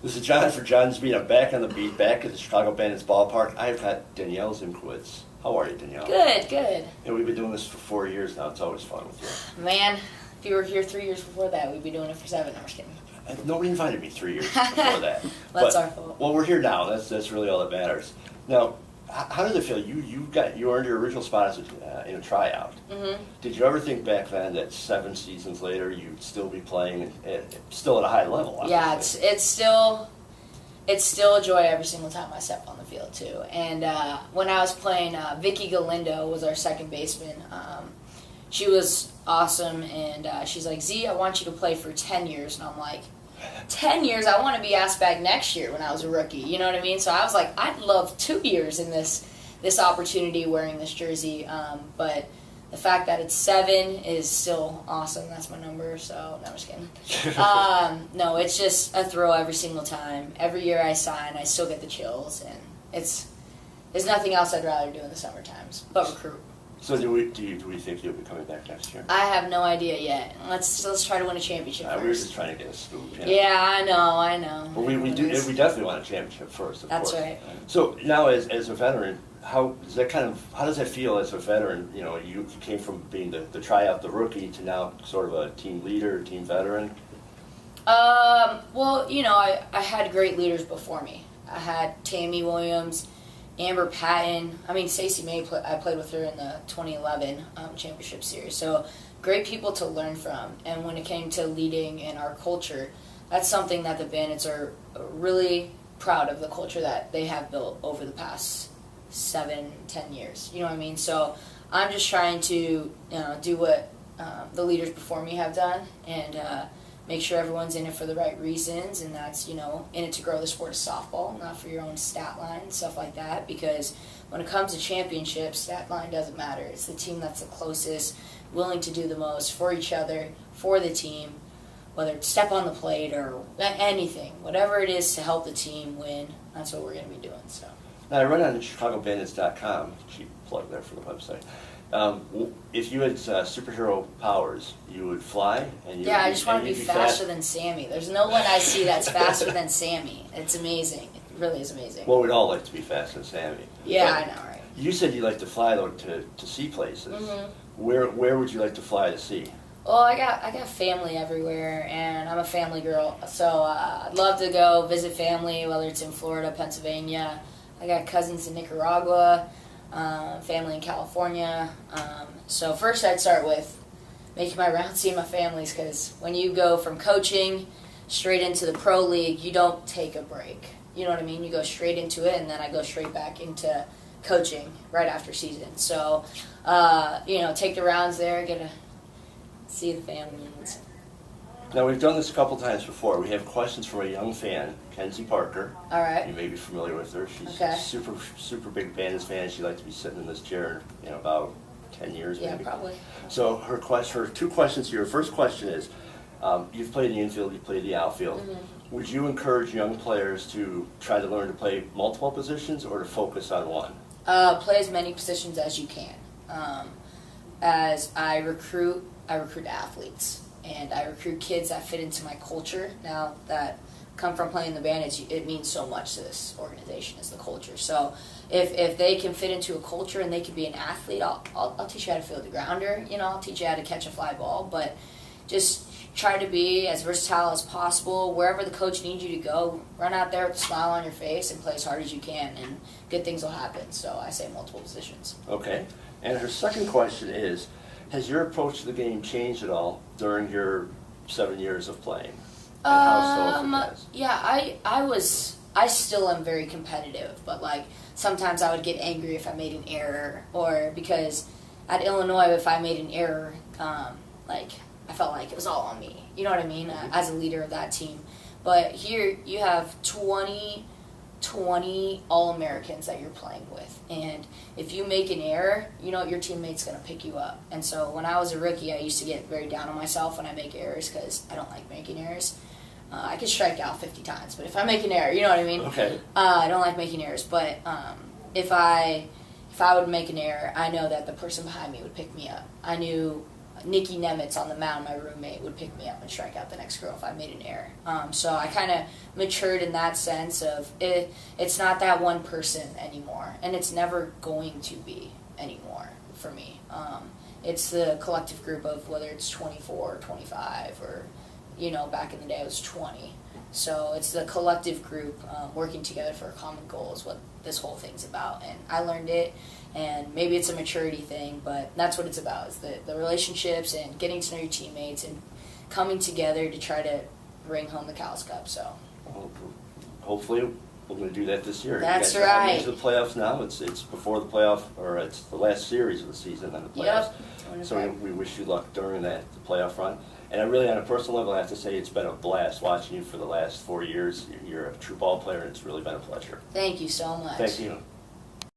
This is John for John's Beat. I'm back on the beat, back at the Chicago Bandits ballpark. I've got Danielle Zymkowitz. How are you, Danielle? Good, good. And we've been doing this for 4 years now. It's always fun with you. Man, if you were here 3 years before that, we'd be doing it for 7. I'm just kidding. Nobody invited me 3 years before that. That's our fault. Well, we're here now. That's really all that matters. Now, how did it feel? You earned your original spot in a tryout. Mm-hmm. Did you ever think back then that 7 seasons later you'd still be playing still at a high level? Obviously? Yeah, it's still a joy every single time I step on the field too. And when I was playing, Vicky Galindo was our second baseman. She was awesome, and she's like, Z, I want you to play for 10 years. And I'm like, 10 years? I want to be asked back next year when I was a rookie. You know what I mean? So I was like, I'd love 2 years in this opportunity wearing this jersey. But the fact that it's 7 is still awesome. That's my number, so no, I'm just kidding. No, it's just a thrill every single time. Every year I sign, I still get the chills, and there's nothing else I'd rather do in the summer times but recruit. So do we think you'll be coming back next year? I have no idea yet. Let's try to win a championship first. We were just trying to get a scoop. Yeah, I know. Well, we definitely want a championship first, of course. That's right. So now, as a veteran, how does that feel as a veteran? You know, you came from being the tryout, the rookie, to now sort of a team leader, team veteran. Well, you know, I had great leaders before me. I had Tammy Williams, Amber Patton. I mean, Stacey May. I played with her in the 2011 championship series. So great people to learn from. And when it came to leading in our culture, that's something that the Bandits are really proud of, the culture that they have built over the past 7-10 years. You know what I mean? So I'm just trying to do what the leaders before me have done, and make sure everyone's in it for the right reasons, and that's, in it to grow the sport of softball, not for your own stat line, stuff like that, because when it comes to championships, stat line doesn't matter. It's the team that's the closest, willing to do the most for each other, for the team, whether it's step on the plate or anything, whatever it is to help the team win, that's what we're going to be doing. So. Now, I run on ChicagoBandits.com, cheap plug there for the website. If you had superhero powers, you would fly? I just want to be faster than Sammy. There's no one I see that's faster than Sammy. It's amazing. It really is amazing. Well, we'd all like to be faster than Sammy. Yeah, I know, right? You said you like to fly, though, to see places. Mm-hmm. Where would you like to fly to see? Well, I got family everywhere, and I'm a family girl. So I'd love to go visit family, whether it's in Florida, Pennsylvania. I got cousins in Nicaragua, family in California. So first I'd start with making my rounds, seeing my families, because when you go from coaching straight into the pro league, you don't take a break. You know what I mean? You go straight into it, and then I go straight back into coaching right after season. So, take the rounds there, get to see the families. Now, we've done this a couple times before. We have questions from a young fan, Kenzie Parker. All right. You may be familiar with her. She's okay. a super big Bandits fan. She'd like to be sitting in this chair in about 10 years, maybe. Yeah, probably. So her 2 questions here. First question is, you've played the infield, you've played the outfield. Mm-hmm. Would you encourage young players to try to learn to play multiple positions or to focus on one? Play as many positions as you can. As I recruit athletes. And I recruit kids that fit into my culture. Now that come from playing the Bandits, it means so much to this organization, is the culture. So if they can fit into a culture and they can be an athlete, I'll teach you how to field the grounder. I'll teach you how to catch a fly ball. But just try to be as versatile as possible. Wherever the coach needs you to go, run out there with a smile on your face and play as hard as you can, and good things will happen. So I say multiple positions. Okay. And her second question is, has your approach to the game changed at all during your 7 years of playing? And how so, if it has? Yeah, I still am very competitive, but sometimes I would get angry if I made an error, or because at Illinois, if I made an error, I felt like it was all on me. You know what I mean? Mm-hmm. As a leader of that team. But here you have 20 All-Americans that you're playing with. And if you make an error, your teammate's going to pick you up. And so when I was a rookie, I used to get very down on myself when I make errors, because I don't like making errors. I could strike out 50 times, but if I make an error, you know what I mean? Okay. I don't like making errors. But if I would make an error, I know that the person behind me would pick me up. I knew Nikki Nemitz on the mound, my roommate, would pick me up and strike out the next girl if I made an error. So I kind of matured in that sense of it's not that one person anymore, and it's never going to be anymore for me. It's the collective group of whether it's 24 or 25 or, back in the day it was 20. So it's the collective group working together for a common goal is what this whole thing's about. And I learned it, and maybe it's a maturity thing, but that's what it's about, is the relationships and getting to know your teammates and coming together to try to bring home the Cal's Cup. So hopefully we're going to do that this year. That's you guys right. Into the playoffs now. It's before the playoff, or it's the last series of the season and the playoffs. Yep. So we wish you luck during the playoff run. And I really, on a personal level, I have to say it's been a blast watching you for the last 4 years. You're a true ball player, and it's really been a pleasure. Thank you so much. Thank you.